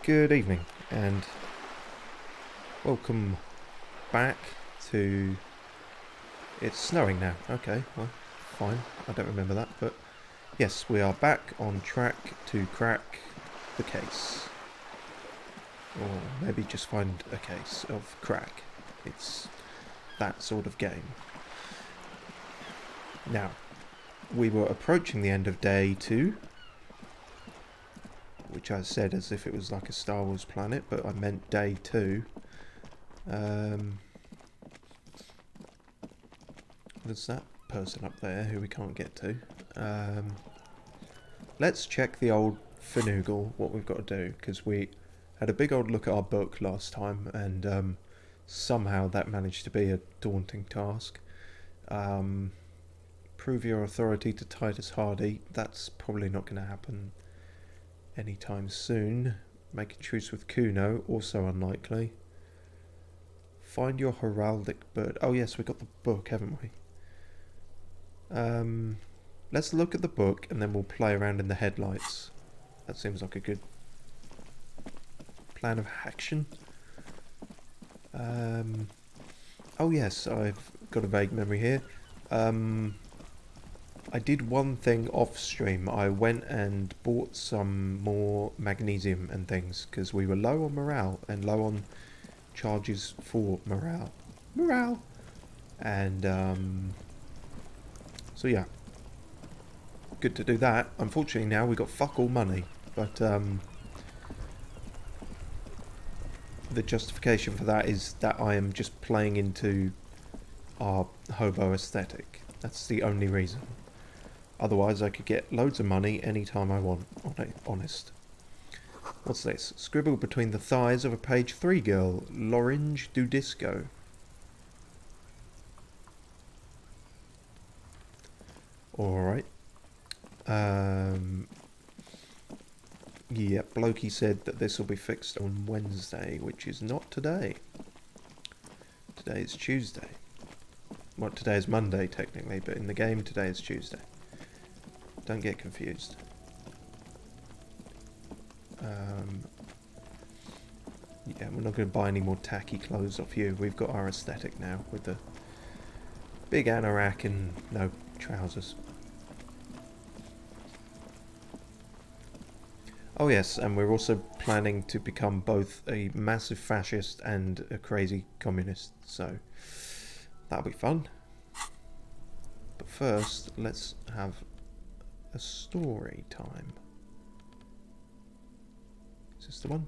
Good evening and welcome back to... It's snowing now. Okay, well, fine. I don't remember that, but yes, we are back on track to crack the case. Or maybe just find a case of crack. It's that sort of game. Now, we were approaching the end of day 2, which I said as if it was like a Star Wars planet, but I meant day 2. There's that person up there who we can't get to. Let's check the old Finoogle, what we've got to do, because we had a big old look at our book last time, and somehow that managed to be a daunting task. Prove your authority to Titus Hardy. That's probably not going to happen anytime soon. Make a truce with Kuno, also unlikely. Find your heraldic bird. Oh yes, we got the book, haven't we? Let's look at the book and then we'll play around in the headlights. That seems like a good plan of action. Oh yes, I've got a vague memory here. I did one thing off stream. I went and bought some more magnesium and things because we were low on morale and low on charges for morale. And so yeah, good to do that. Unfortunately now we got fuck all money, but the justification for that is that I am just playing into our hobo aesthetic. That's the only reason. Otherwise I could get loads of money anytime I want, honest. What's this? Scribbled between the thighs of a page 3 girl, Lorange Dudisco. Alright. Yeah, Blokey said that this will be fixed on Wednesday, which is not today. Today is Tuesday. Well, today is Monday, technically, but in the game, today is Tuesday. Don't get confused. Yeah, we're not going to buy any more tacky clothes off you. We've got our aesthetic now, with the big anorak and no trousers. Oh yes, and we're also planning to become both a massive fascist and a crazy communist, so that'll be fun. But first, let's have a story time. Is this the one?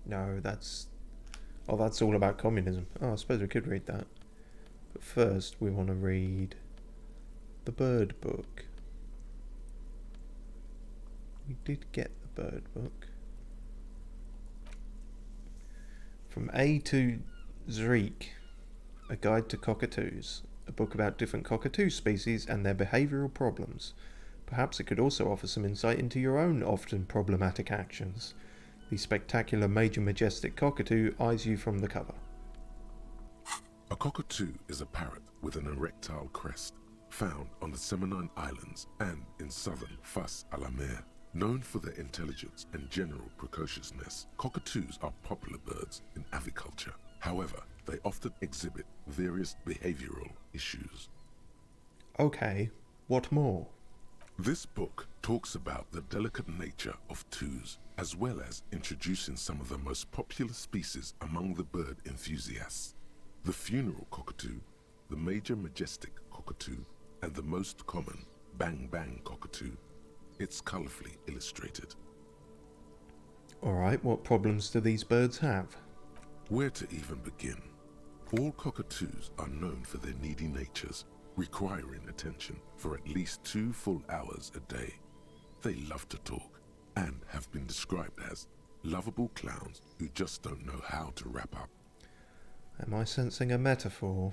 No, that's... Oh, that's all about communism. Oh, I suppose we could read that. But first, we want to read the bird book. We did get the bird book. From A to Zreek, A Guide to Cockatoos. A book about different cockatoo species and their behavioural problems. Perhaps it could also offer some insight into your own often problematic actions. The spectacular Major Majestic Cockatoo eyes you from the cover. A cockatoo is a parrot with an erectile crest, found on the Seminine Islands and in southern Fas al-Amer. Known for their intelligence and general precociousness, cockatoos are popular birds in aviculture. However, they often exhibit various behavioral issues. Okay, what more? This book talks about the delicate nature of toos, as well as introducing some of the most popular species among the bird enthusiasts. The funeral cockatoo, the major majestic cockatoo, and the most common bang bang cockatoo. It's colourfully illustrated. Alright, what problems do these birds have? Where to even begin? All cockatoos are known for their needy natures, requiring attention for at least 2 full hours a day. They love to talk and have been described as lovable clowns who just don't know how to wrap up. Am I sensing a metaphor?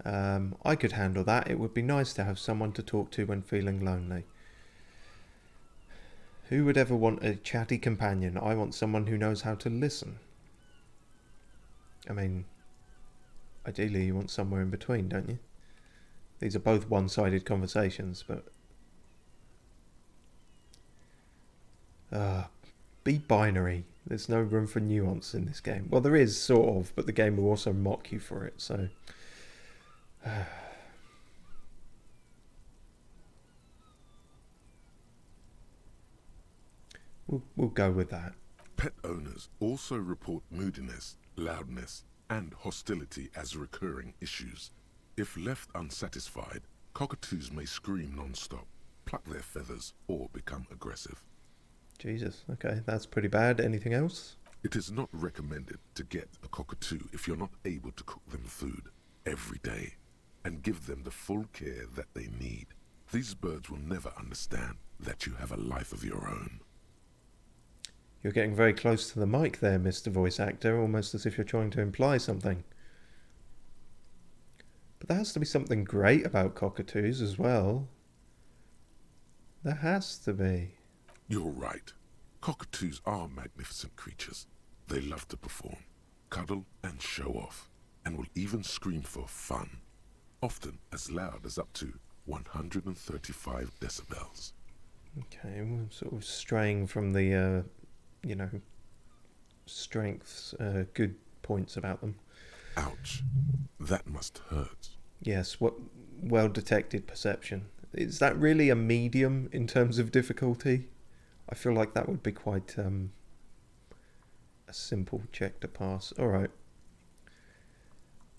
I could handle that. It would be nice to have someone to talk to when feeling lonely. Who would ever want a chatty companion? I want someone who knows how to listen. I mean, ideally you want somewhere in between, don't you? These are both one-sided conversations, but Be binary. There's no room for nuance in this game. Well, there is, sort of, but the game will also mock you for it, so... we'll go with that. Pet owners also report moodiness, loudness, and hostility as recurring issues. If left unsatisfied, cockatoos may scream non-stop, pluck their feathers, or become aggressive. Jesus, okay, that's pretty bad. Anything else? It is not recommended to get a cockatoo if you're not able to cook them food every day and give them the full care that they need. These birds will never understand that you have a life of your own. You're getting very close to the mic there, Mr. Voice Actor, almost as if you're trying to imply something. But there has to be something great about cockatoos as well. There has to be. You're right. Cockatoos are magnificent creatures. They love to perform, cuddle and show off, and will even scream for fun, often as loud as up to 135 decibels. Okay, we're sort of straying from the, strengths, good points about them. Ouch. That must hurt. Yes, what well-detected perception. Is that really a medium in terms of difficulty? I feel like that would be quite a simple check to pass. Alright.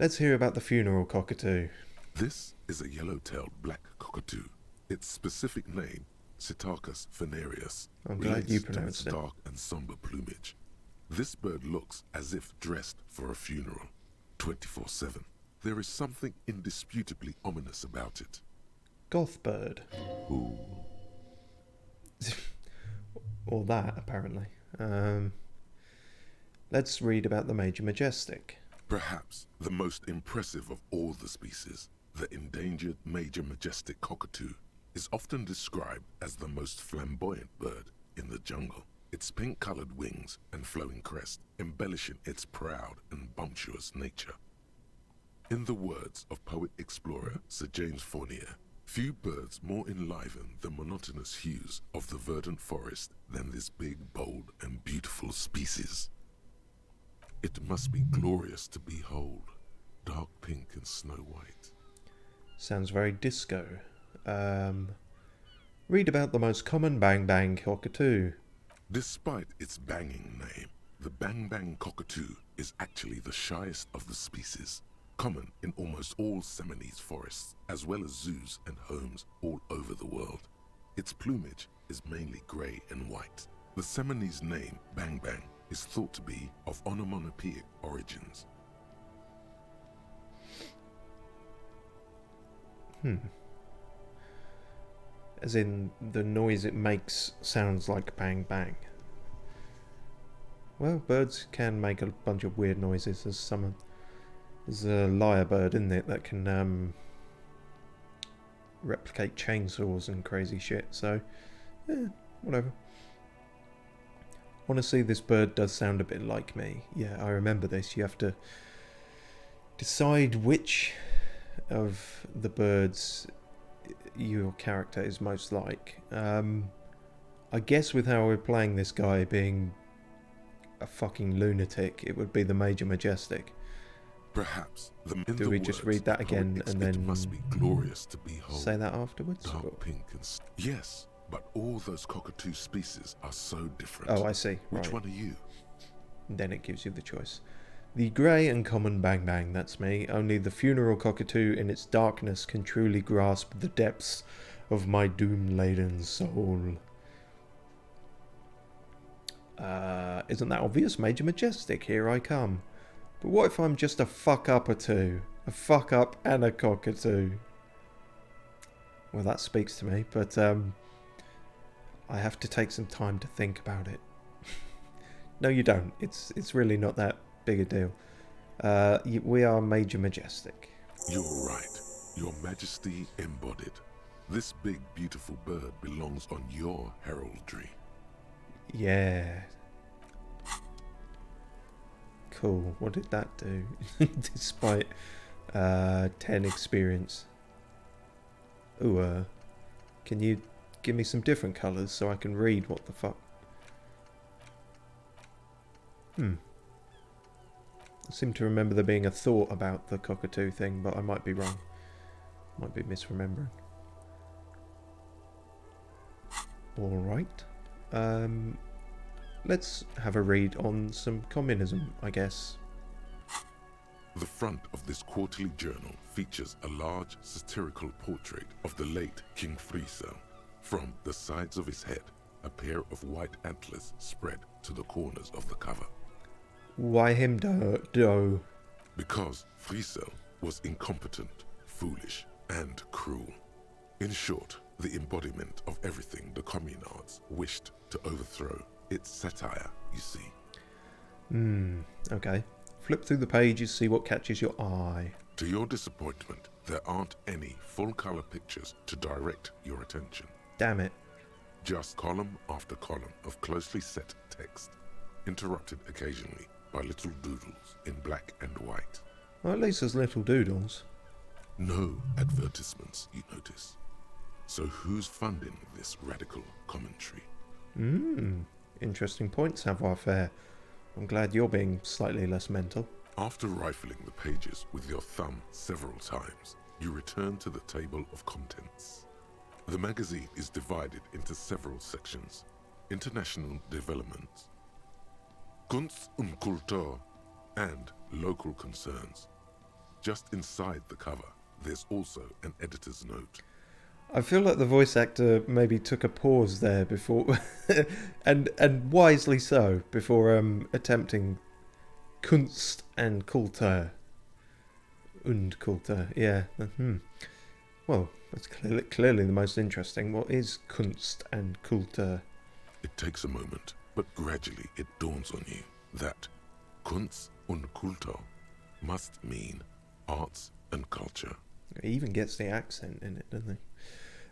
Let's hear about the funeral cockatoo. This is a yellow-tailed black cockatoo. Its specific name, Psittacus venereus, I'm glad relates you to pronounced its it. dark and somber plumage. This bird looks as if dressed for a funeral, 24/7. There is something indisputably ominous about it. Goth bird. Ooh. Or that, apparently. Let's read about the Major Majestic. Perhaps the most impressive of all the species, the endangered Major Majestic cockatoo, is often described as the most flamboyant bird in the jungle. Its pink-colored wings and flowing crest embellishing its proud and bumptious nature. In the words of poet-explorer Sir James Fournier, few birds more enliven the monotonous hues of the verdant forest than this big, bold, and beautiful species. It must be glorious to behold, dark pink and snow white. Sounds very disco. Read about the most common bang-bang cockatoo. Despite its banging name, the bang-bang cockatoo is actually the shyest of the species, common in almost all Seminoles forests, as well as zoos and homes all over the world. Its plumage is mainly grey and white. The Seminoles name, bang-bang, is thought to be of onomatopoeic origins. As in, the noise it makes sounds like bang bang. Well, birds can make a bunch of weird noises. There's a lyrebird, isn't it, that can replicate chainsaws and crazy shit. So, yeah, whatever. Honestly, this bird does sound a bit like me. Yeah, I remember this. You have to decide which of the birds your character is most like. I guess with how we're playing this guy being a fucking lunatic, it would be the Major Majestic. Perhaps Do we just read that again and then it must be glorious to behold. Say that afterwards? Dark pink and yes, but all those cockatoo species are so different. Oh, I see. Which right. one are you? Then it gives you the choice. The grey and common bang bang, that's me. Only the funeral cockatoo in its darkness can truly grasp the depths of my doom-laden soul. Isn't that obvious? Major Majestic, here I come. But what if I'm just a fuck up or two? A fuck up and a cockatoo. Well, that speaks to me, but I have to take some time to think about it. No, you don't. It's really not that big a deal. We are Major Majestic. You're right. Your Majesty embodied. This big, beautiful bird belongs on your heraldry. Yeah. Cool. What did that do? Despite 10 experience. Ooh, can you give me some different colours so I can read what the fuck? I seem to remember there being a thought about the cockatoo thing, but I might be wrong. Might be misremembering. Alright. Let's have a read on some communism, I guess. The front of this quarterly journal features a large satirical portrait of the late King Friesel. From the sides of his head, a pair of white antlers spread to the corners of the cover. Why him do? Because Friesel was incompetent, foolish, and cruel. In short, the embodiment of everything the communards wished to overthrow. It's satire, you see. Okay. Flip through the pages, see what catches your eye. To your disappointment, there aren't any full-color pictures to direct your attention. Damn it. Just column after column of closely set text, interrupted occasionally by little doodles in black and white. Well, at least there's little doodles. No advertisements, you notice. So who's funding this radical commentary? Interesting point, savoir-faire. I'm glad you're being slightly less mental. After rifling the pages with your thumb several times, you return to the table of contents. The magazine is divided into several sections. International developments, Kunst und Kultur, and local concerns. Just inside the cover, there's also an editor's note. I feel like the voice actor maybe took a pause there before, and wisely so, before attempting Kunst and Kultur. Und Kultur, yeah. Well, that's clearly the most interesting. What is Kunst and Kultur? It takes a moment, but gradually it dawns on you that Kunst und Kultur must mean arts and culture. He even gets the accent in it, doesn't he?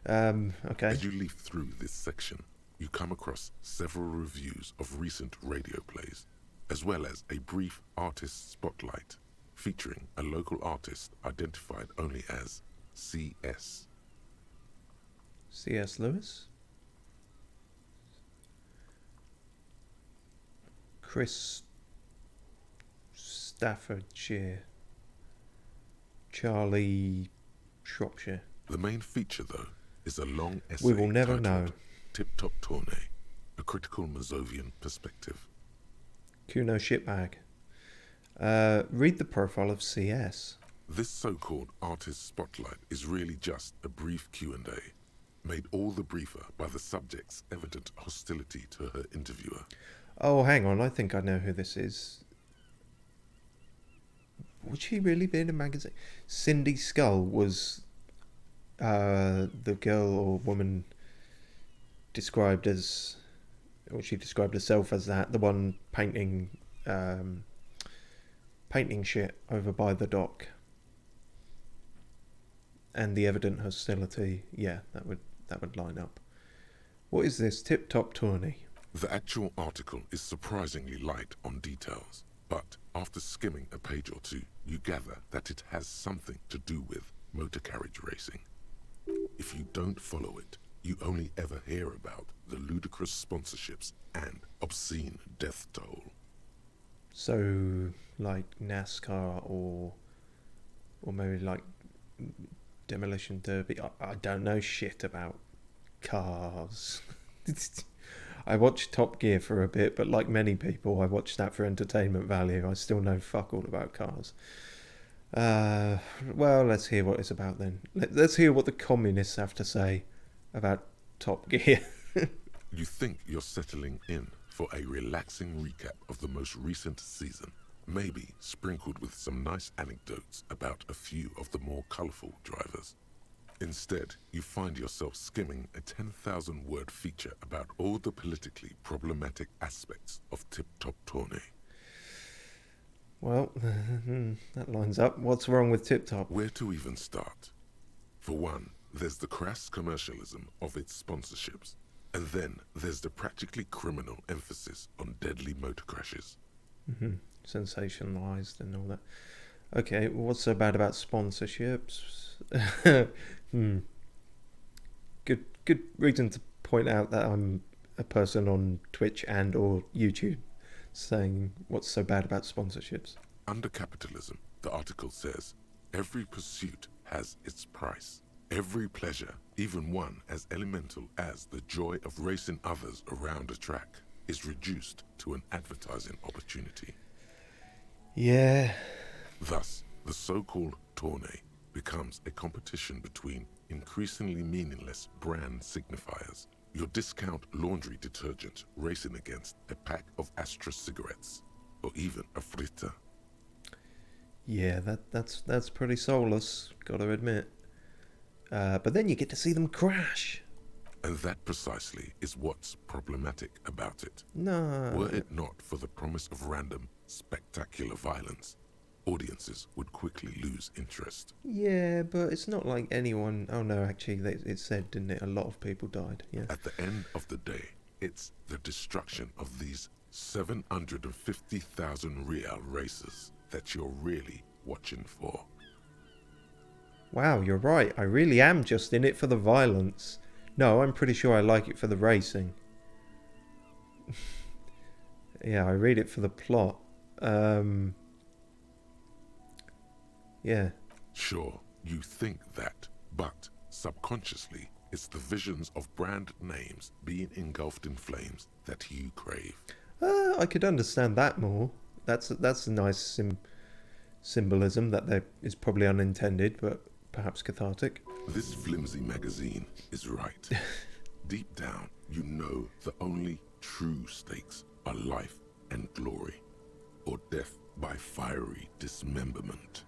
Okay. As you leaf through this section, you come across several reviews of recent radio plays, as well as a brief artist spotlight featuring a local artist identified only as C.S. C.S. Lewis? Chris Staffordshire. Charlie Shropshire. The main feature, though, is a long essay We will never know. Tip-Top Tournée, a critical Mazovian perspective. Kuno shitbag. Read the profile of CS. This so-called artist spotlight is really just a brief Q&A, made all the briefer by the subject's evident hostility to her interviewer. Oh, hang on, I think I know who this is. Would she really be in a magazine? Cindy Skull was the girl or woman described as, or she described herself as that, the one painting shit over by the dock. And the evident hostility, yeah, that would line up. What is this Tip-Top Tourney? The actual article is surprisingly light on details, but after skimming a page or two, you gather that it has something to do with motor carriage racing. If you don't follow it, you only ever hear about the ludicrous sponsorships and obscene death toll. So, like NASCAR or maybe like Demolition Derby. I don't know shit about cars. I watched Top Gear for a bit, but like many people, I watched that for entertainment value. I still know fuck all about cars. Well, let's hear what it's about then. Let's hear what the communists have to say about Top Gear. You think you're settling in for a relaxing recap of the most recent season, maybe sprinkled with some nice anecdotes about a few of the more colourful drivers. Instead, you find yourself skimming a 10,000-word feature about all the politically problematic aspects of Tip-Top Tourney. Well, that lines up. What's wrong with Tip-Top? Where to even start? For one, there's the crass commercialism of its sponsorships, and then there's the practically criminal emphasis on deadly motor crashes. Sensationalised and all that. Okay, what's so bad about sponsorships? Good reason to point out that I'm a person on Twitch and or YouTube. saying what's so bad about sponsorships. Under capitalism, the article says, every pursuit has its price. Every pleasure, even one as elemental as the joy of racing others around a track, is reduced to an advertising opportunity. Yeah. Thus, the so-called tourney becomes a competition between increasingly meaningless brand signifiers. Your discount laundry detergent racing against a pack of Astra cigarettes, or even a fritter. Yeah, that's pretty soulless, gotta admit. But then you get to see them crash. And that precisely is what's problematic about it. No. Were it not for the promise of random, spectacular violence, audiences would quickly lose interest. Yeah, but it's not like anyone... Oh no, actually, it said, didn't it? A lot of people died, yeah. At the end of the day, it's the destruction of these 750,000 real races that you're really watching for. Wow, you're right. I really am just in it for the violence. No, I'm pretty sure I like it for the racing. Yeah, I read it for the plot. Yeah. Sure, you think that, but subconsciously, it's the visions of brand names being engulfed in flames that you crave. I could understand that more. That's a nice symbolism that is probably unintended, but perhaps cathartic. This flimsy magazine is right. Deep down, you know the only true stakes are life and glory, or death by fiery dismemberment.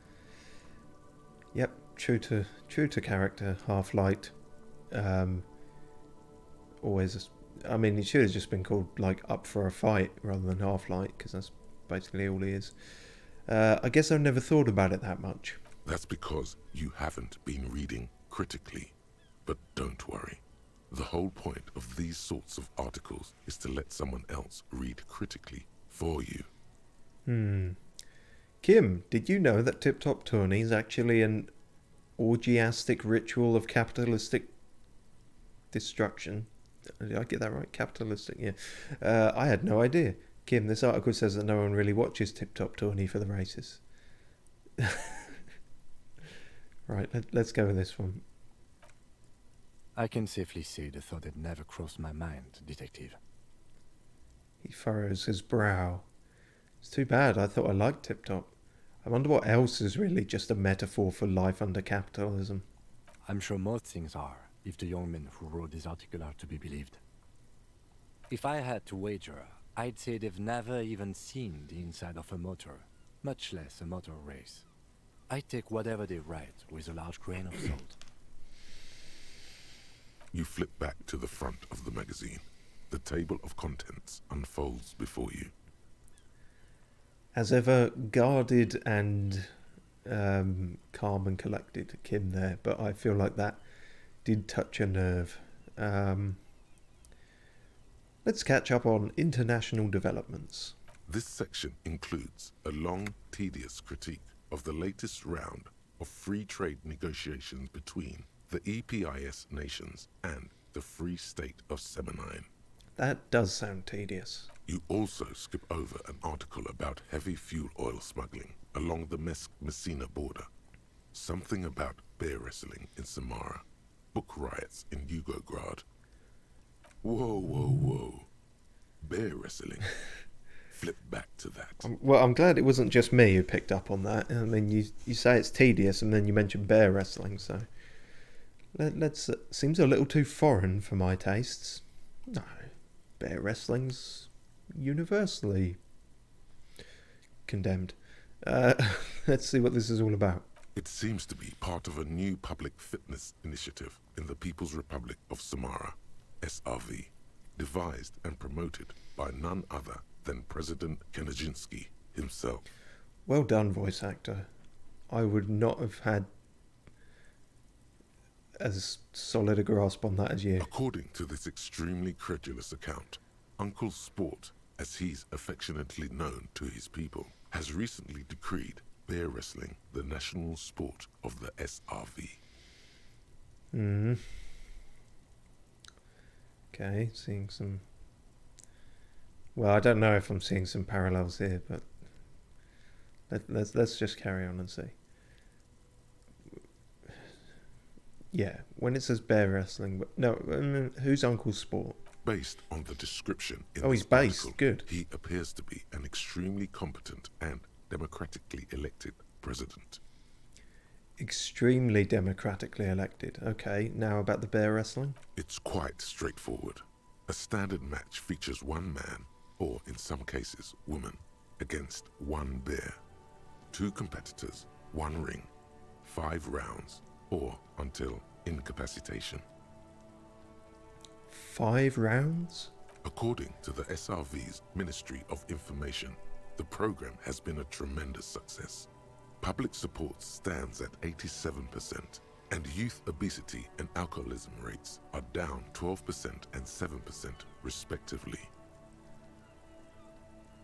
Yep, true to character. Half-Light. Always. I mean, it should have just been called like Up for a Fight rather than Half-Light, because that's basically all he is. I guess I've never thought about it that much. That's because you haven't been reading critically. But don't worry. The whole point of these sorts of articles is to let someone else read critically for you. Kim, did you know that Tip Top Tourney is actually an orgiastic ritual of capitalistic destruction? Did I get that right? Capitalistic, yeah. I had no idea. Kim, this article says that no one really watches Tip Top Tourney for the races. Right, let's go with this one. I can safely say the thought had never crossed my mind, Detective. He furrows his brow. It's too bad. I thought I liked Tip Top. I wonder what else is really just a metaphor for life under capitalism. I'm sure most things are, if the young men who wrote this article are to be believed. If I had to wager, I'd say they've never even seen the inside of a motor, much less a motor race. I take whatever they write with a large grain of salt. You flip back to the front of the magazine. The table of contents unfolds before you. As ever, guarded and calm and collected, Kim there, but I feel like that did touch a nerve. Let's catch up on international developments. This section includes a long, tedious critique of the latest round of free trade negotiations between the EPIS nations and the Free State of Seminine. That does sound tedious. You also skip over an article about heavy fuel oil smuggling along the Messina border, something about bear wrestling in Samara, book riots in Yugograd. Whoa, whoa, whoa. Bear wrestling. Flip back to that. Well, I'm glad it wasn't just me who picked up on that. I mean, you say it's tedious and then you mention bear wrestling, so... Let's seems a little too foreign for my tastes. No, bear wrestling's universally condemned. Let's see what this is all about. It seems to be part of a new public fitness initiative in the People's Republic of Samara, SRV, devised and promoted by none other than President Kanajinsky himself. Well done, voice actor. I would not have had as solid a grasp on that as you. According to this extremely credulous account, Uncle Sport, as he's affectionately known to his people, has recently decreed bear wrestling the national sport of the SRV. Okay, seeing some Well, I don't know if I'm seeing some parallels here, but let's just carry on and see. Yeah, when it says bear wrestling, but no, who's Uncle Sport? Based on the description in Oh, this he's based. article, Good. he appears to be an extremely competent and democratically elected president. Extremely democratically elected. Okay, now about the bear wrestling? It's quite straightforward. A standard match features one man, or in some cases, woman, against one bear. 2 competitors, 1 ring, 5 rounds, or until incapacitation. 5 rounds? According to the SRV's Ministry of Information, the program has been a tremendous success. Public support stands at 87%, and youth obesity and alcoholism rates are down 12% and 7% respectively.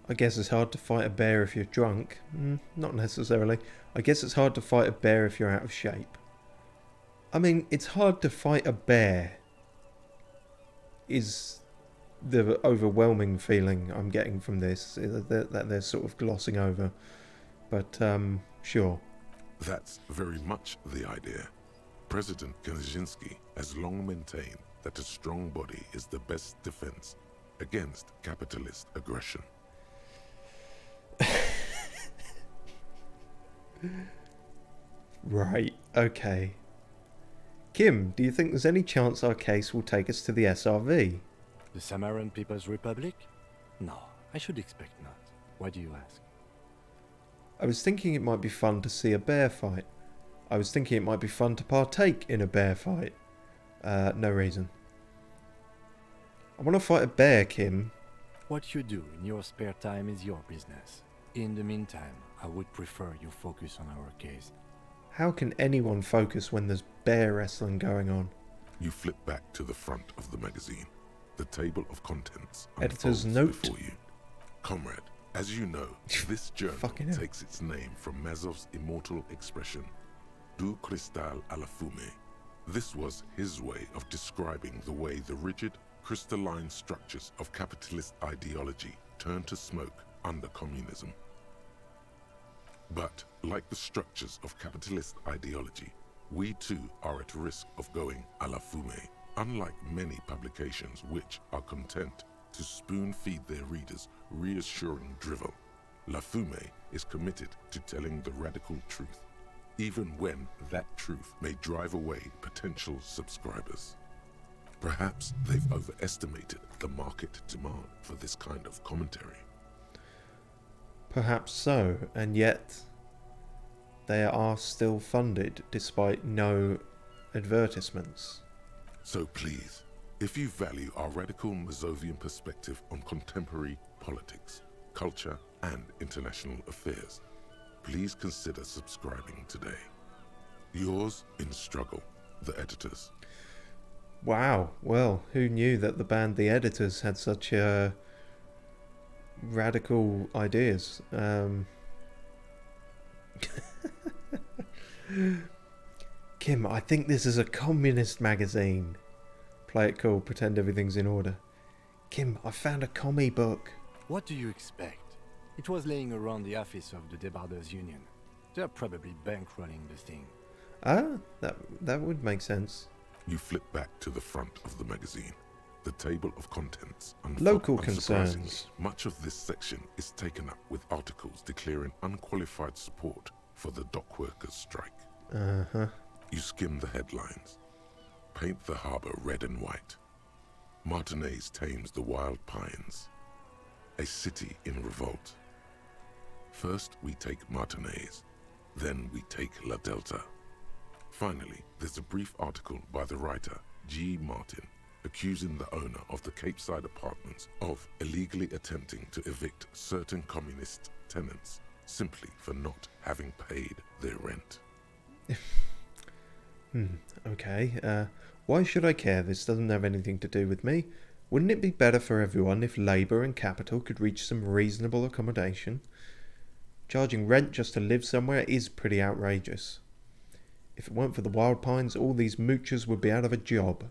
I guess it's hard to fight a bear if you're drunk. Not necessarily. I guess it's hard to fight a bear if you're out of shape. I mean, it's hard to fight a bear, is the overwhelming feeling I'm getting from this, that they're sort of glossing over. But, sure. That's very much the idea. President Kaczynski has long maintained that a strong body is the best defense against capitalist aggression. Right, okay. Kim, do you think there's any chance our case will take us to the SRV? The Samaran People's Republic? No, I should expect not. Why do you ask? I was thinking it might be fun to see a bear fight. I was thinking it might be fun to partake in a bear fight. No reason. I want to fight a bear, Kim. What you do in your spare time is your business. In the meantime, I would prefer you focus on our case. How can anyone focus when there's bear wrestling going on? You flip back to the front of the magazine. The table of contents Editor's unfolds note. before you. Comrade, as you know, this journal Fucking hell. takes its name from Mazov's immortal expression, du cristal à la fumée. This was his way of describing the way the rigid, crystalline structures of capitalist ideology turned to smoke under communism. But, like the structures of capitalist ideology, we too are at risk of going à la fumée, unlike many publications which are content to spoon-feed their readers reassuring drivel. La Fumée is committed to telling the radical truth, even when that truth may drive away potential subscribers. Perhaps they've overestimated the market demand for this kind of commentary. Perhaps so, and yet they are still funded despite no advertisements. So please, if you value our radical Mazovian perspective on contemporary politics, culture, and international affairs, please consider subscribing today. Yours in struggle, the editors. Wow, well, who knew that the band The Editors had such radical ideas? Kim, I think this is a communist magazine. Play it cool, pretend everything's in order. Kim, I found a commie book. What do you expect? It was laying around the office of the Debarders Union. They're probably bankrolling the thing. Ah, that would make sense. You flip back to the front of the magazine. The table of contents unfolds. Local Unsurprisingly, concerns. much of this section is taken up with articles declaring unqualified support for the dock workers' strike. Uh-huh. You skim the headlines. Paint the harbour red and white. Martinez tames the wild pines. A city in revolt. First we take Martinez, then we take La Delta. Finally, there's a brief article by the writer G. Martin accusing the owner of the Capeside Apartments of illegally attempting to evict certain communist tenants simply for not having paid their rent. Okay, why should I care? This doesn't have anything to do with me. Wouldn't it be better for everyone if labour and capital could reach some reasonable accommodation? Charging rent just to live somewhere is pretty outrageous. If it weren't for the wild pines, all these moochers would be out of a job.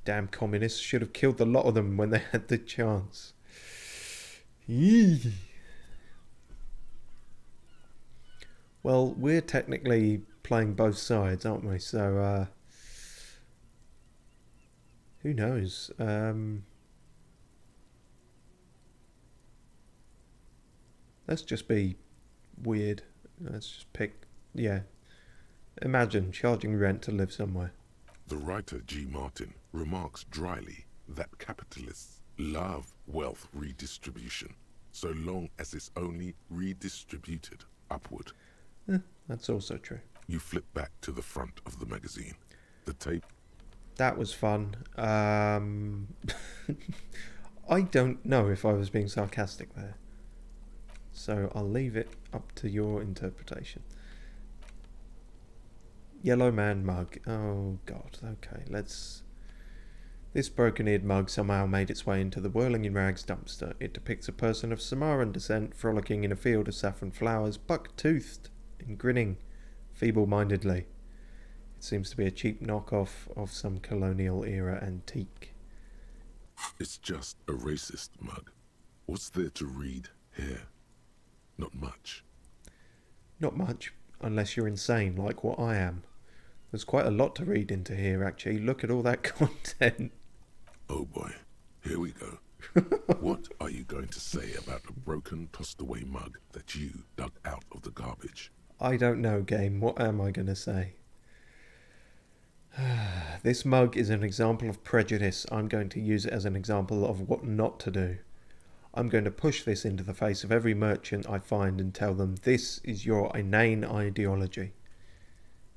Damn communists should have killed the lot of them when they had the chance. Yee. Well, we're technically playing both sides, aren't we? So, who knows? Let's just be weird. Let's just pick. Yeah. Imagine charging rent to live somewhere. The writer G. Martin remarks dryly that capitalists love wealth redistribution, so long as it's only redistributed upward. That's also true. You flip back to the front of the magazine. The tape. That was fun. I don't know if I was being sarcastic there. So I'll leave it up to your interpretation. Yellow man mug. Oh god, okay, let's... This broken-eared mug somehow made its way into the whirling in rags dumpster. It depicts a person of Samoan descent frolicking in a field of saffron flowers, buck-toothed and grinning feeble-mindedly. It seems to be a cheap knockoff of some colonial-era antique. It's just a racist mug. What's there to read here? Not much. Not much, unless you're insane like what I am. There's quite a lot to read into here, actually. Look at all that content. Oh boy, here we go. What are you going to say about a broken, tossed-away mug that you dug out of the garbage? I don't know, game. What am I going to say? This mug is an example of prejudice. I'm going to use it as an example of what not to do. I'm going to push this into the face of every merchant I find and tell them this is your inane ideology.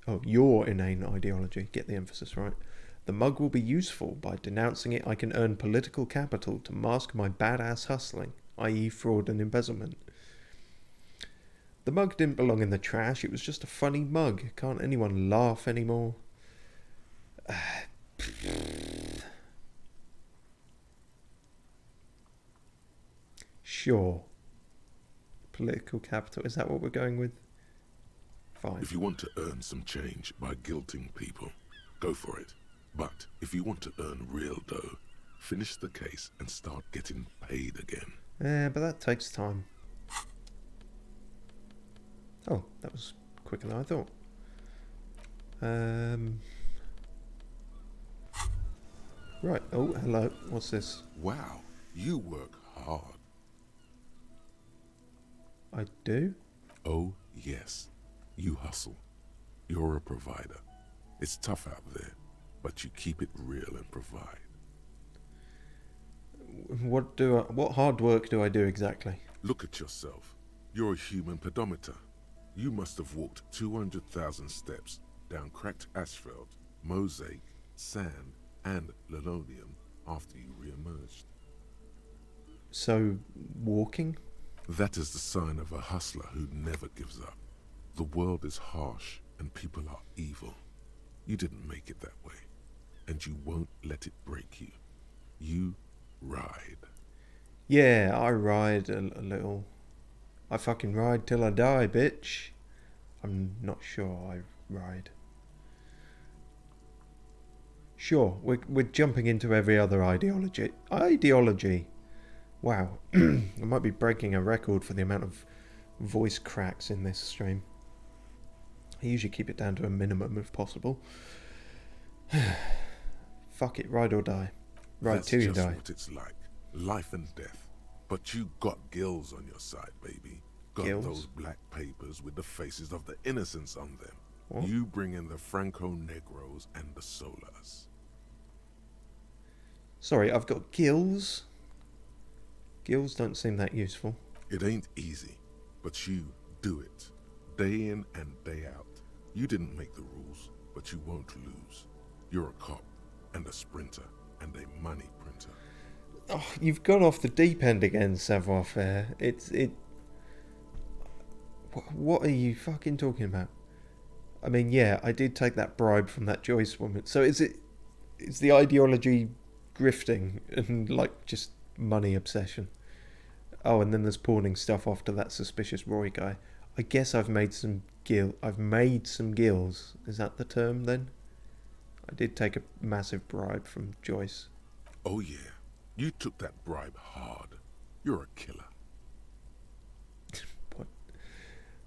Oh, your inane ideology. Get the emphasis right. The mug will be useful. By denouncing it, I can earn political capital to mask my badass hustling, i.e. fraud and embezzlement. The mug didn't belong in the trash. It was just a funny mug. Can't anyone laugh anymore? Sure. Political capital. Is that what we're going with? Fine. If you want to earn some change by guilting people, go for it. But if you want to earn real dough, finish the case and start getting paid again. Yeah, but that takes time. Oh, that was quicker than I thought. Right. Oh, hello. What's this? Wow, you work hard. I do? Oh, yes. You hustle. You're a provider. It's tough out there, but you keep it real and provide. What hard work do I do exactly? Look at yourself. You're a human pedometer. You must have walked 200,000 steps down cracked asphalt, mosaic, sand, and linoleum after you re-emerged. So, walking? That is the sign of a hustler who never gives up. The world is harsh and people are evil. You didn't make it that way, and you won't let it break you. You ride. Yeah, I ride a little. I fucking ride till I die, bitch. I'm not sure I ride. Sure, we're jumping into every other ideology. Ideology. Wow, I might be breaking a record for the amount of voice cracks in this stream. I usually keep it down to a minimum if possible. Fuck it, ride or die. Ride till you die. That's just what it's like. Life and death. But you got gills on your side, baby. Got Gills? those black papers with the faces of the innocents on them. What? You bring in the Franco-Negros and the Solas. Sorry, I've got gills? Gills don't seem that useful. It ain't easy, but you do it. Day in and day out. You didn't make the rules, but you won't lose. You're a cop, and a sprinter, and a money printer. Oh, you've gone off the deep end again, savoir-faire. What are you fucking talking about? I mean, yeah, I did take that bribe from that Joyce woman. So is the ideology grifting and, like, just money obsession? Oh, and then there's pawning stuff off to that suspicious Roy guy. I guess I've made some gills. Is that the term, then? I did take a massive bribe from Joyce. Oh yeah, you took that bribe hard. You're a killer.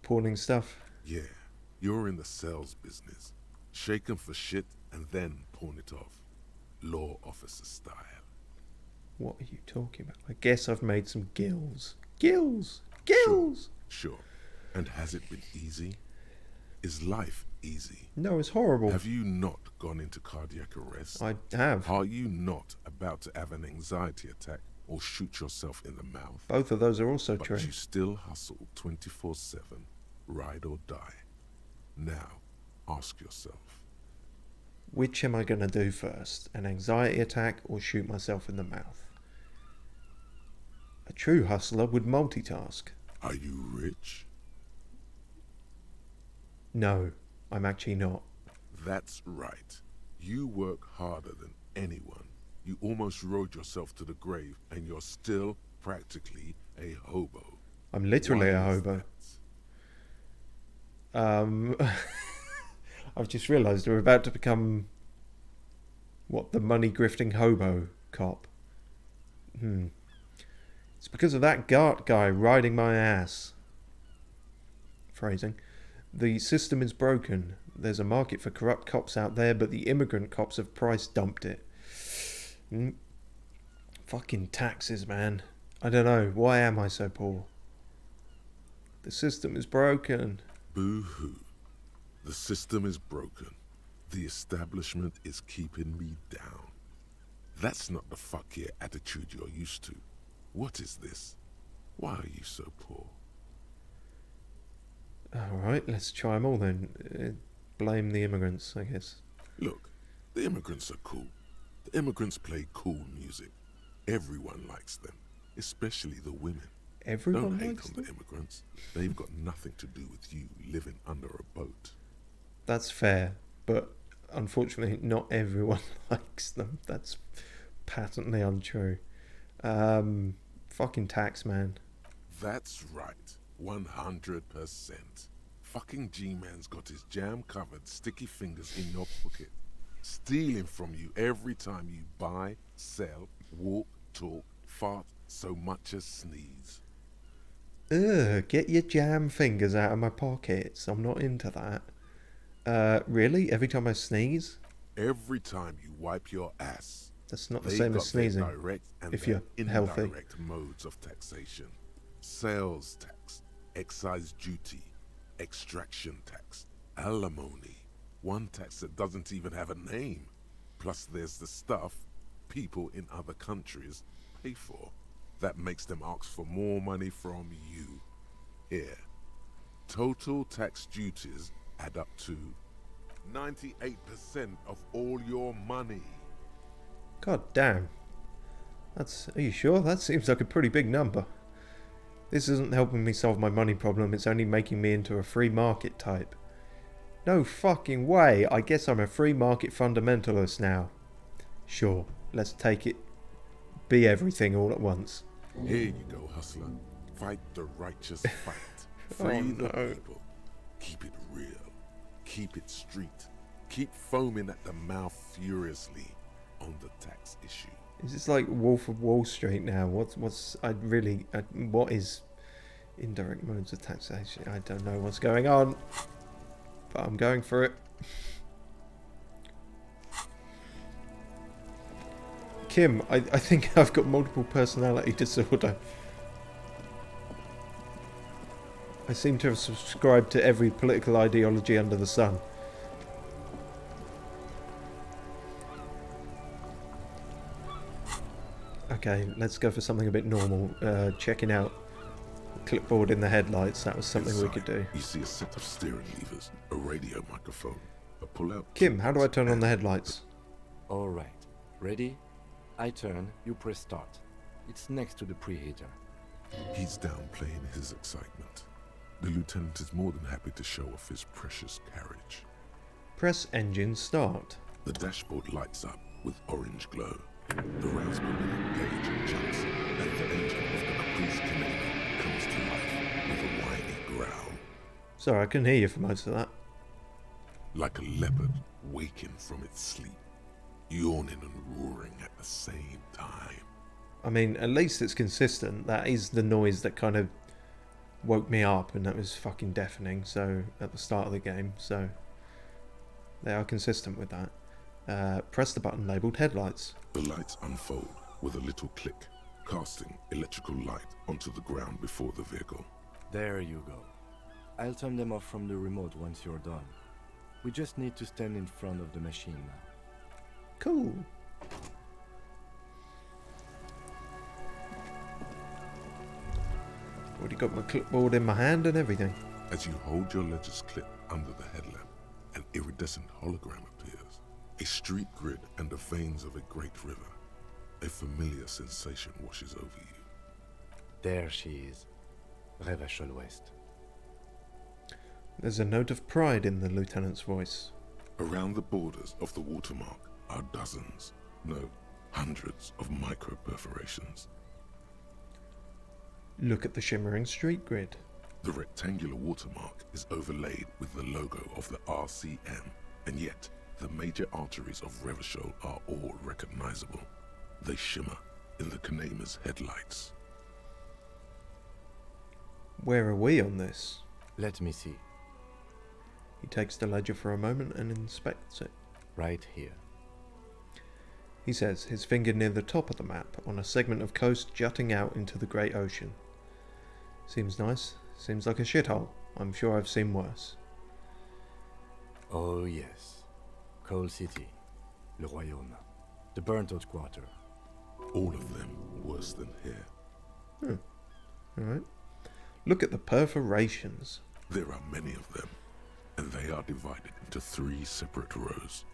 pawning stuff. Yeah, you're in the sales business. Shake 'em for shit and then pawn it off. Law officer style. What are you talking about? I guess I've made some gills. Gills! Gills! Sure. And has it been easy? Is life easy? No, it's horrible. Have you not gone into cardiac arrest? I have. Are you not about to have an anxiety attack or shoot yourself in the mouth? Both of those are also But true. you still hustle 24/7, ride or die. Now, ask yourself. Which am I going to do first? An anxiety attack or shoot myself in the mouth? A true hustler would multitask. Are you rich? No, I'm actually not. That's right. You work harder than anyone. You almost rode yourself to the grave and you're still practically a hobo. I'm literally a Why is hobo. that? I've just realised we're about to become... What, the money-grifting hobo cop? It's because of that Gart guy riding my ass. Phrasing. The system is broken. There's a market for corrupt cops out there, but the immigrant cops have price dumped it. Fucking taxes, man. I don't know. Why am I so poor? The system is broken. Boo-hoo. The system is broken. The establishment is keeping me down. That's not the fuck yeah attitude you're used to. What is this? Why are you so poor? Alright, let's try them all then. Blame the immigrants, I guess. Look, the immigrants are cool. The immigrants play cool music. Everyone likes them, especially the women. Everyone Don't hate likes on them? the immigrants. They've got nothing to do with you living under a boat. That's fair, but unfortunately not everyone likes them. That's patently untrue. Fucking tax, man. That's right. 100%. Fucking G-Man's got his jam-covered sticky fingers in your pocket, stealing from you every time you buy, sell, walk, talk, fart, so much as sneeze. Ugh, get your jam fingers out of my pockets. I'm not into that. Really? Every time I sneeze? Every time you wipe your ass. That's not the They've same got as sneezing. their direct and if their you're healthy. indirect modes of taxation. Sales tax, excise duty, extraction tax, alimony. One tax that doesn't even have a name. Plus there's the stuff people in other countries pay for. That makes them ask for more money from you. Here, total tax duties add up to 98% of all your money. God damn. Are you sure? That seems like a pretty big number. This isn't helping me solve my money problem, it's only making me into a free market type. No fucking way, I guess I'm a free market fundamentalist now. Sure, let's take it. Be everything all at once. Here you go, hustler. Fight the righteous fight. Free the people. Keep it real. Keep it street. Keep foaming at the mouth furiously on the tax issue. Is this like Wolf of Wall Street now? What is indirect modes of taxation? I don't know what's going on, but I'm going for it. Kim, I think I've got multiple personality disorder. I seem to have subscribed to every political ideology under the sun. Okay, let's go for something a bit normal. Checking out clipboard in the headlights. That was something we could do. You see a set of steering levers, a radio microphone, a pull-out. Kim, how do I turn on the headlights? Alright. Ready? I turn, you press start. It's next to the preheater. He's downplaying his excitement. The lieutenant is more than happy to show off his precious carriage. Press engine start. The dashboard lights up with orange glow. The rouse permitting gauge jumps, and the engine of the Caprice Canadian comes to life with a whiny growl. Sorry, I couldn't hear you for most of that. Like a leopard waking from its sleep, yawning and roaring at the same time. I mean, at least it's consistent. That is the noise that kind of woke me up, and that was fucking deafening. So at the start of the game, so they are consistent with that. Press the button labelled headlights. The lights unfold with a little click, casting electrical light onto the ground before the vehicle. There you go. I'll turn them off from the remote once you're done. We just need to stand in front of the machine now. Cool. Already got my clipboard in my hand and everything. As you hold your ledger's clip under the headlamp, an iridescent hologram appears. A street grid and the veins of a great river. A familiar sensation washes over you. There she is. Revachol West. There's a note of pride in the lieutenant's voice. Around the borders of the watermark are dozens, no, hundreds of micro-perforations. Look at the shimmering street grid. The rectangular watermark is overlaid with the logo of the RCM, and yet the major arteries of Revachol are all recognizable. They shimmer in the Kanema's headlights. Where are we on this? Let me see. He takes the ledger for a moment and inspects it. Right here. He says, his finger near the top of the map, on a segment of coast jutting out into the great ocean. Seems nice. Seems like a shithole. I'm sure I've seen worse. Oh yes. Coal City. Le Royaume. The burnt-out quarter. All of them worse than here. Alright. Look at the perforations. There are many of them, and they are divided into 3 separate rows.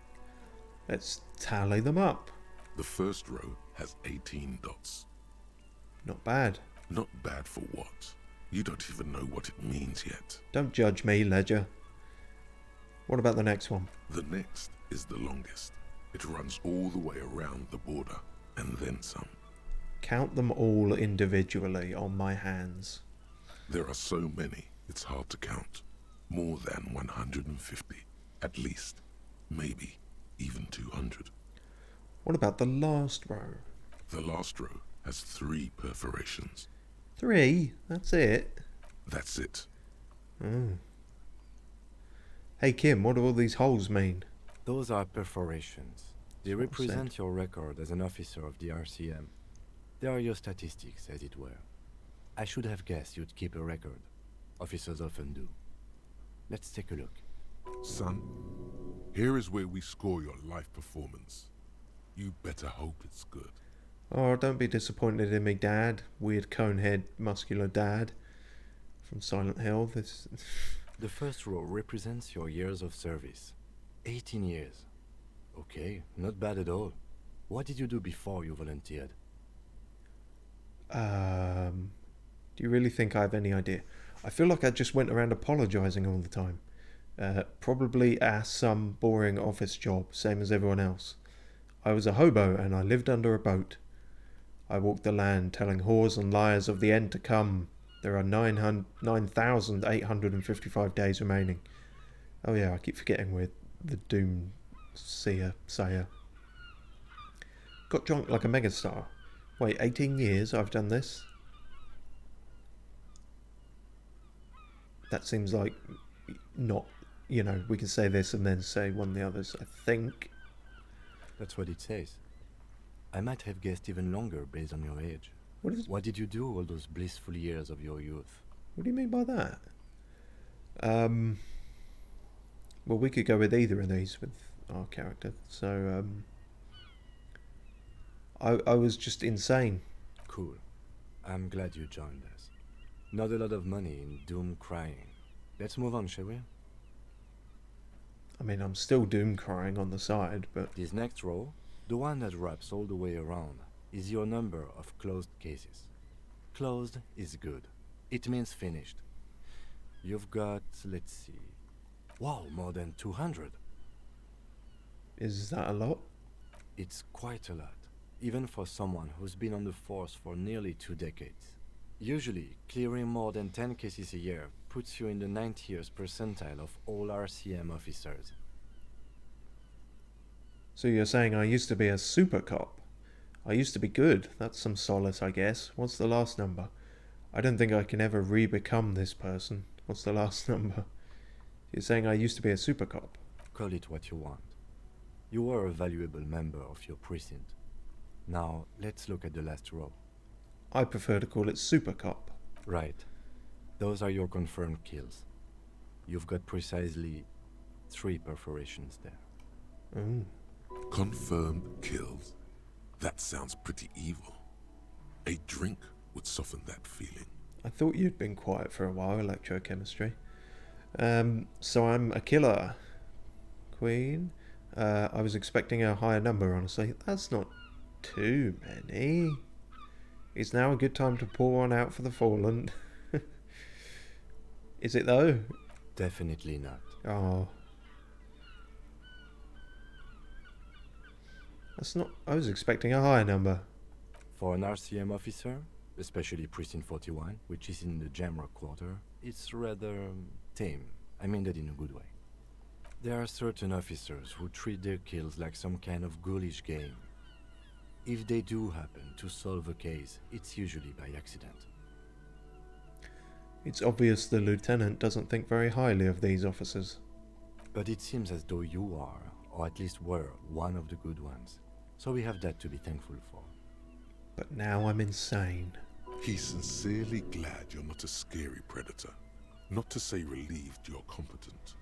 Let's tally them up. The first row has 18 dots. Not bad. Not bad for what? You don't even know what it means yet. Don't judge me, Ledger. What about the next one? The next is the longest. It runs all the way around the border, and then some. Count them all individually on my hands. There are so many, it's hard to count. More than 150, at least. Maybe even 200. What about the last row? The last row has 3 perforations. 3? That's it? That's it. Oh. Hey Kim, what do all these holes mean? Those are perforations. They That's what I represent said. your record as an officer of the RCM. They are your statistics, as it were. I should have guessed you'd keep a record. Officers often do. Let's take a look. Son, here is where we score your life performance. You better hope it's good. Oh, don't be disappointed in me, Dad. Weird conehead, muscular dad from Silent Hill. This. The first row represents your years of service. 18 years. Okay, not bad at all. What did you do before you volunteered? Do you really think I have any idea? I feel like I just went around apologising all the time. Probably some boring office job, same as everyone else. I was a hobo and I lived under a boat. I walked the land telling whores and liars of the end to come. There are 9,855 days remaining. Oh yeah, I keep forgetting we're the Doom Sayer. Got drunk like a megastar. Wait, 18 years I've done this? That seems like not, you know, we can say this and then say one of the others, I think. That's what it says. I might have guessed even longer based on your age. What did you do all those blissful years of your youth? What do you mean by that? Well, we could go with either of these with our character. So, I was just insane. Cool. I'm glad you joined us. Not a lot of money in doom crying. Let's move on, shall we? I mean, I'm still doom crying on the side, but This next row, the one that wraps all the way around, is your number of closed cases. Closed is good. It means finished. You've got, let's see... Wow, more than 200. is that a lot? It's quite a lot, even for someone who's been on the force for nearly 2 decades. Usually, clearing more than 10 cases a year puts you in the 90th percentile of all RCM officers. So you're saying I used to be a super cop? I used to be good. That's some solace, I guess. What's the last number? I don't think I can ever re-become this person. What's the last number? You're saying I used to be a super cop. Call it what you want. You were a valuable member of your precinct. Now, let's look at the last row. I prefer to call it super cop. Right. Those are your confirmed kills. You've got precisely 3 perforations there. Ooh. Confirmed kills. That sounds pretty evil. A drink would soften that feeling. I thought you'd been quiet for a while, electrochemistry. So I'm a killer. Queen. I was expecting a higher number, honestly. That's not too many. Is now a good time to pour one out for the fallen? Is it though? Definitely not. Oh. That's not... I was expecting a higher number. For an RCM officer, especially Precinct 41, which is in the Jamrock Quarter, it's rather tame. I mean that in a good way. There are certain officers who treat their kills like some kind of ghoulish game. If they do happen to solve a case, it's usually by accident. It's obvious the lieutenant doesn't think very highly of these officers. But it seems as though you are, or at least were, one of the good ones. So we have that to be thankful for. But now I'm insane. He's sincerely glad you're not a scary predator. Not to say relieved you're competent.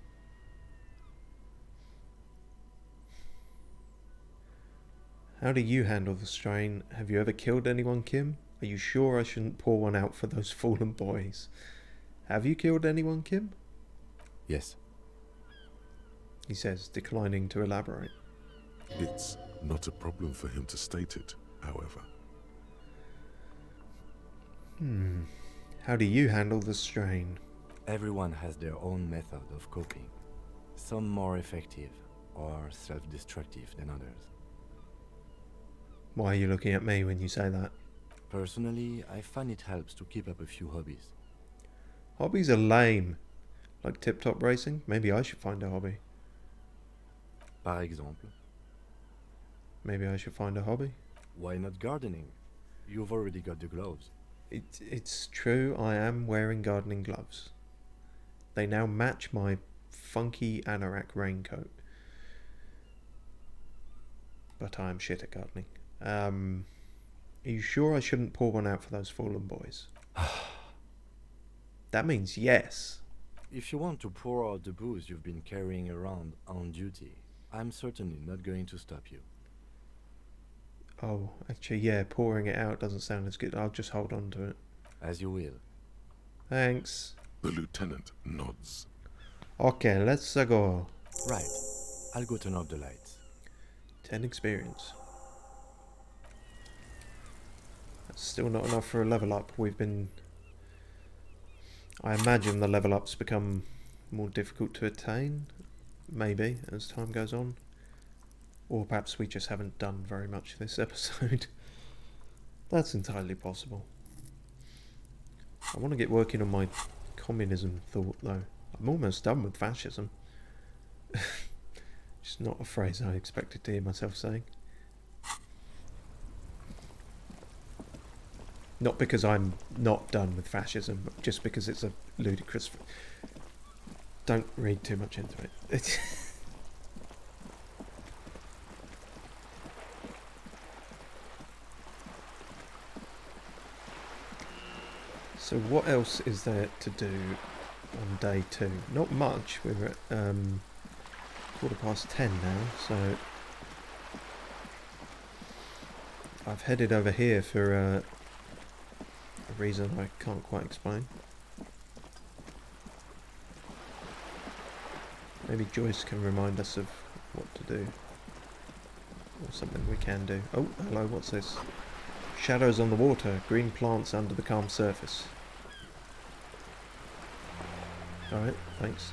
How do you handle the strain? Have you ever killed anyone, Kim? Are you sure I shouldn't pour one out for those fallen boys? Have you killed anyone, Kim? Yes. He says, declining to elaborate. It's not a problem for him to state it, however. How do you handle the strain? Everyone has their own method of coping. Some more effective or self-destructive than others. Why are you looking at me when you say that? Personally, I find it helps to keep up a few hobbies. Hobbies are lame. Like tip-top racing? Maybe I should find a hobby. Par exemple, Maybe I should find a hobby. why not gardening? You've already got the gloves. It's true, I am wearing gardening gloves. They now match my funky anorak raincoat. But I am shit at gardening. Are you sure I shouldn't pour one out for those fallen boys? That means yes. If you want to pour out the booze you've been carrying around on duty, I'm certainly not going to stop you. Oh, actually, yeah, pouring it out doesn't sound as good. I'll just hold on to it. As you will. Thanks. The lieutenant nods. Okay, let's go. Right. I'll go turn off the lights. 10 experience. That's still not enough for a level up. I imagine the level ups become more difficult to attain, maybe, as time goes on. Or perhaps we just haven't done very much this episode. That's entirely possible. I want to get working on my communism thought, though. I'm almost done with fascism. Just not a phrase I expected to hear myself saying. Not because I'm not done with fascism, but just because it's a ludicrous... Don't read too much into it. So what else is there to do on day 2? Not much. We're at 10:15 now, so I've headed over here for a reason I can't quite explain. Maybe Joyce can remind us of what to do. Or something we can do. Oh, hello, what's this? Shadows on the water, green plants under the calm surface. Alright, thanks.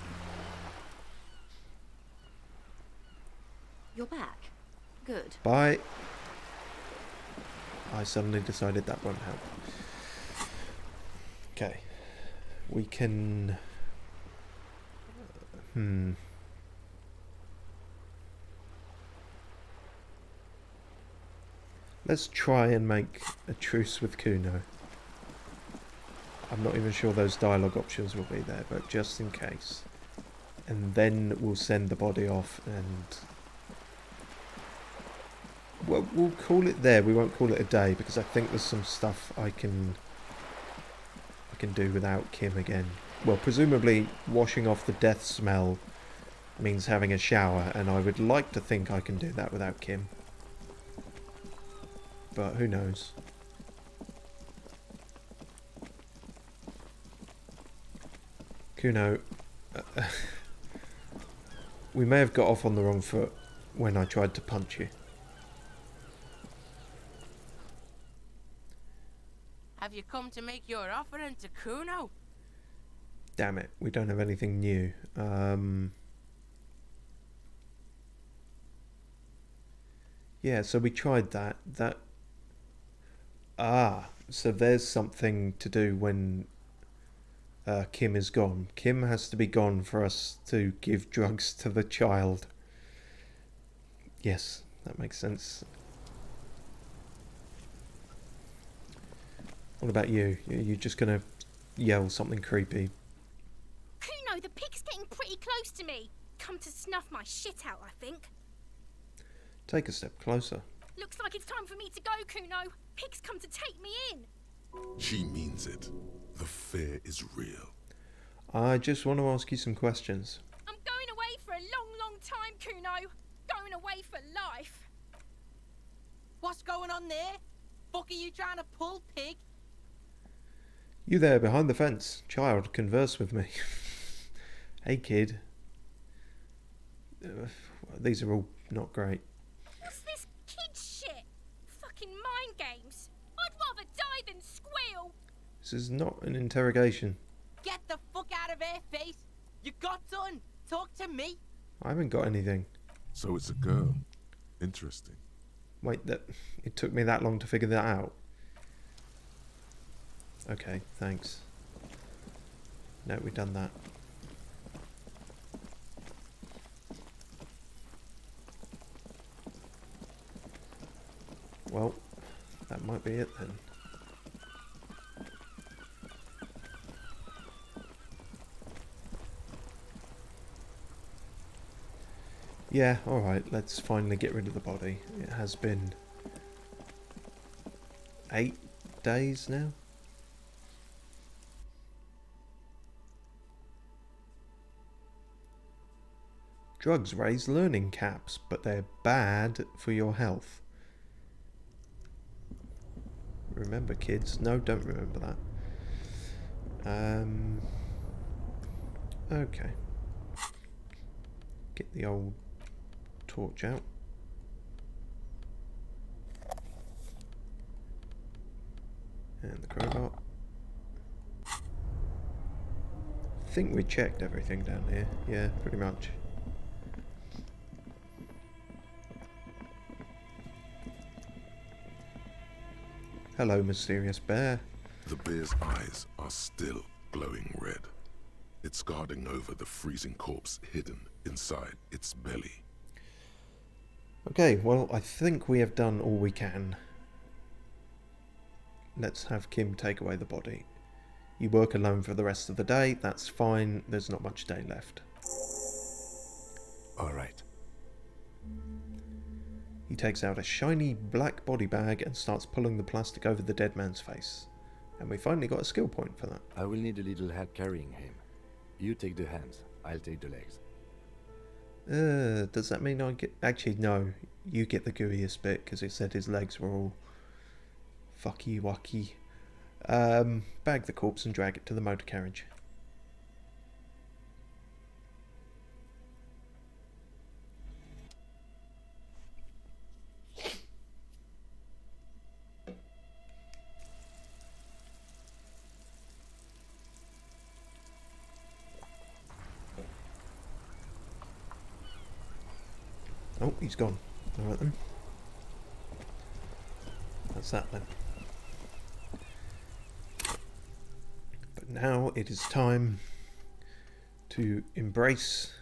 You're back. Good. Bye. I suddenly decided that won't help. Okay. We can... Let's try and make a truce with Kuno. I'm not even sure those dialogue options will be there, but just in case. And then we'll send the body off and... Well, we'll call it there. We won't call it a day because I think there's some stuff I can do without Kim again. Well, presumably washing off the death smell means having a shower, and I would like to think I can do that without Kim. But who knows? Kuno, we may have got off on the wrong foot when I tried to punch you. Have you come to make your offering to Kuno? Damn it, we don't have anything new. Yeah, so we tried that. So there's something to do when Kim is gone. Kim has to be gone for us to give drugs to the child. Yes, that makes sense. What about you? You're just gonna yell something creepy? Kuno, the pig's getting pretty close to me. Come to snuff my shit out, I think. Take a step closer. Looks like it's time for me to go, Kuno. Pig's come to take me in. She means it. The fear is real. I just want to ask you some questions. I'm going away for a long, long time, Kuno. Going away for life. What's going on there? Fuck are you trying to pull, pig? You there behind the fence. Child, converse with me. Hey, kid. These are all not great. What's this kid shit? Fucking mind games. I'd rather die than squeal. This is not an interrogation. Get the fuck out of here, face! You got done! Talk to me! I haven't got anything. So it's a girl. Interesting. Wait, it took me that long to figure that out. Okay, thanks. No, we've done that. Well, that might be it then. Yeah, alright, let's finally get rid of the body. It has been 8 days now? Drugs raise learning caps, but they're bad for your health. Remember, kids? No, don't remember that. Okay. Get the old torch out. And the crowbar. I think we checked everything down here. Yeah, pretty much. Hello, mysterious bear. The bear's eyes are still glowing red. It's guarding over the freezing corpse hidden inside its belly. Okay, well, I think we have done all we can. Let's have Kim take away the body. You work alone for the rest of the day. That's fine. There's not much day left. All right. He takes out a shiny black body bag and starts pulling the plastic over the dead man's face. And we finally got a skill point for that. I will need a little help carrying him. You take the hands, I'll take the legs. Does that mean I get... Actually, no. You get the gooeyest bit, because it said his legs were all... fucky wucky. Bag the corpse and drag it to the motor carriage. Oh, he's gone. Alright then. That's that then. But now it is time to embrace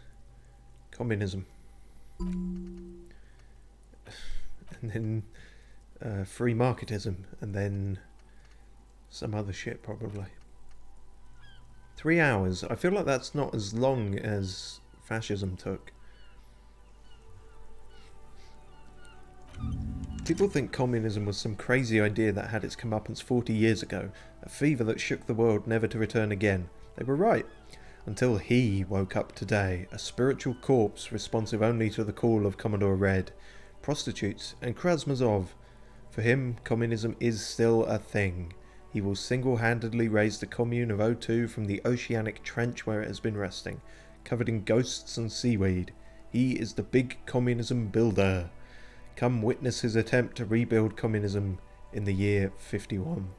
communism. And then free marketism. And then some other shit probably. 3 hours. I feel like that's not as long as fascism took. People think communism was some crazy idea that had its comeuppance 40 years ago, a fever that shook the world never to return again. They were right. Until he woke up today, a spiritual corpse responsive only to the call of Commodore Red, prostitutes, and Krasmazov. For him, communism is still a thing. He will single-handedly raise the commune of O2 from the oceanic trench where it has been resting, covered in ghosts and seaweed. He is the big communism builder. Come witness his attempt to rebuild communism in the year 51.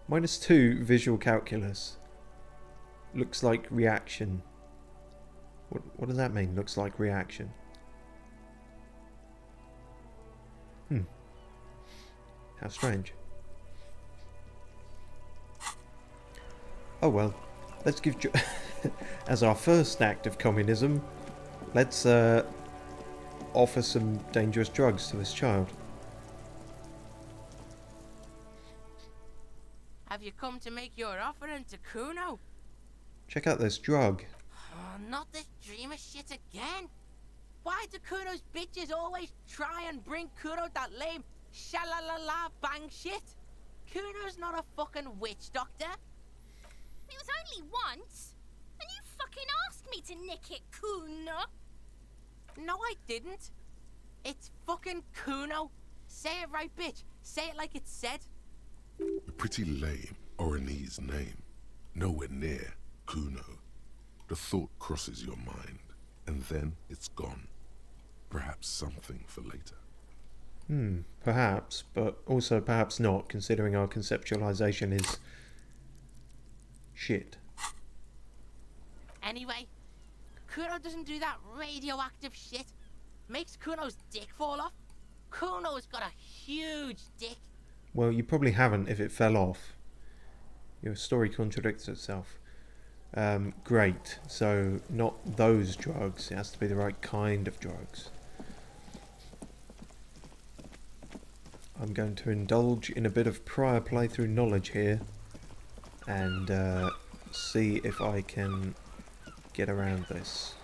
-2 visual calculus. Looks like reaction. What does that mean? Looks like reaction. How strange. Oh well, let's give as our first act of communism, let's offer some dangerous drugs to this child. Have you come to make your offering to Kuno? Check out this drug. Oh, not this dreamer shit again. Why do Kuno's bitches always try and bring Kuno that lame sha-la-la-la bang shit? Kuno's not a fucking witch doctor. It was only once. And you fucking asked me to nick it, Kuno. No, I didn't. It's fucking Kuno. Say it right, bitch. Say it like it's said. A pretty lame Oranese name. Nowhere near Kuno. The thought crosses your mind, and then it's gone. Perhaps something for later. Perhaps, but also perhaps not, considering our conceptualization is shit. Anyway, Kuno doesn't do that radioactive shit. Makes Kuno's dick fall off. Kuno's got a huge dick. Well, you probably haven't if it fell off. Your story contradicts itself. Great. So, not those drugs. It has to be the right kind of drugs. I'm going to indulge in a bit of prior playthrough knowledge here and see if I can get around this.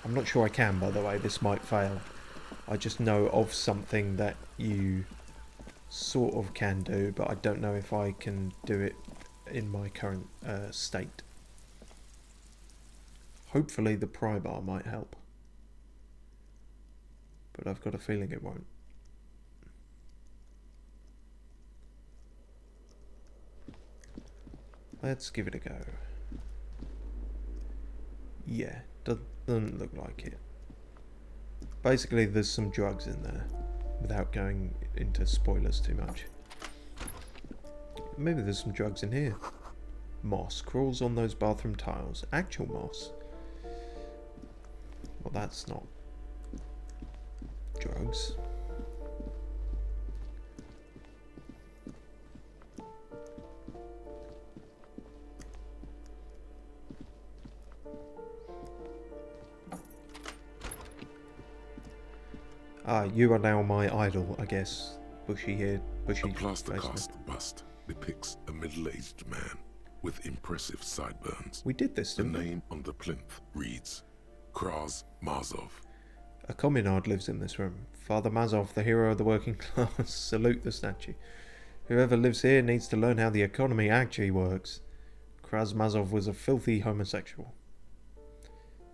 I'm not sure I can, by the way. This might fail. I just know of something that you sort of can do, but I don't know if I can do it in my current state. Hopefully the pry bar might help, but I've got a feeling it won't. Let's give it a go. Yeah, doesn't look like it. Basically, there's some drugs in there, without going into spoilers too much. Maybe there's some drugs in here. Moss crawls on those bathroom tiles. Actual moss. Well, that's not drugs. Ah, you are now my idol, I guess. Bushy here, bushy A plaster basement. cast bust depicts a middle-aged man with impressive sideburns. We did this, The didn't we? name on the plinth reads Kraz Mazov. A communard lives in this room. Father Mazov, the hero of the working class. Salute the statue. Whoever lives here needs to learn how the economy actually works. Kraz Mazov was a filthy homosexual.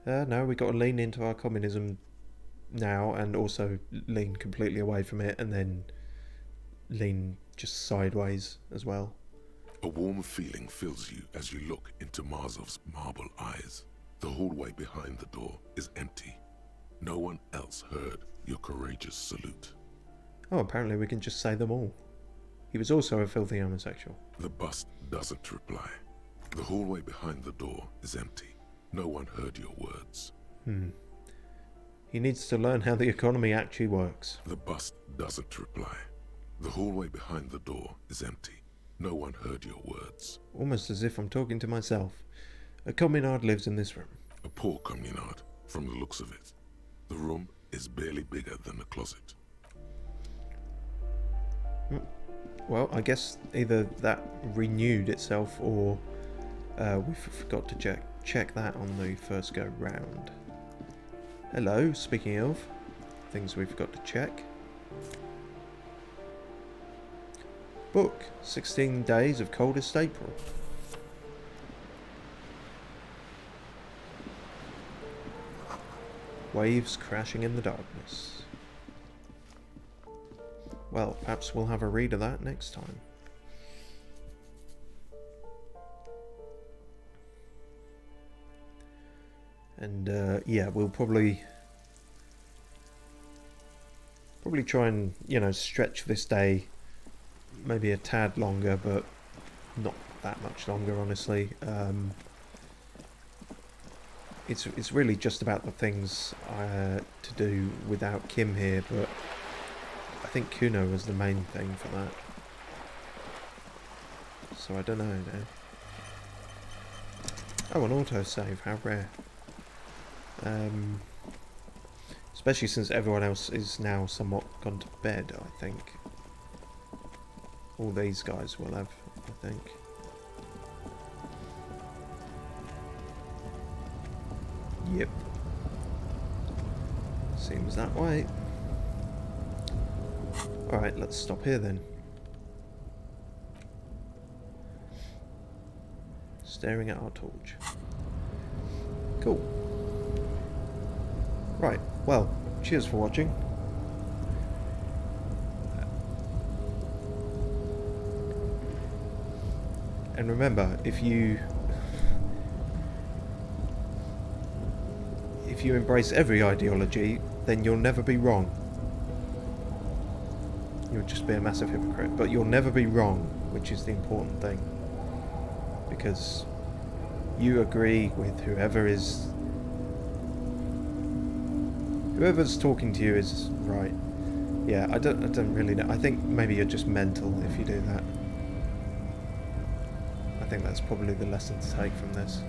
No, we got to lean into our communism now and also lean completely away from it and then lean just sideways as well. A warm feeling fills you as you look into Mazov's marble eyes. The hallway behind the door is empty. No one else heard your courageous salute. Oh, apparently we can just say them all. He was also a filthy homosexual. The bust doesn't reply. The hallway behind the door is empty. No one heard your words. He needs to learn how the economy actually works. The bust doesn't reply. The hallway behind the door is empty. No one heard your words. Almost as if I'm talking to myself. A communard lives in this room. A poor communard, from the looks of it. The room is barely bigger than a closet. Well, I guess either that renewed itself or we forgot to check that on the first go round. Hello, speaking of things we've got to check. Book, 16 Days of Coldest April. Waves crashing in the darkness. Well, perhaps we'll have a read of that next time. And yeah, we'll probably try and, you know, stretch this day maybe a tad longer, but not that much longer, honestly. It's really just about the things to do without Kim here, but I think Kuno was the main thing for that. So I don't know now. Oh, an autosave, how rare. Especially since everyone else is now somewhat gone to bed, I think. All these guys will have, I think. Yep. Seems that way. Alright, let's stop here then. Staring at our torch. Cool. Right, well, cheers for watching. And remember, if you embrace every ideology, then you'll never be wrong. You'll just be a massive hypocrite, but you'll never be wrong, which is the important thing. Because you agree with whoever's talking to you is right. Yeah, I don't really know. I think maybe you're just mental if you do that. I think that's probably the lesson to take from this.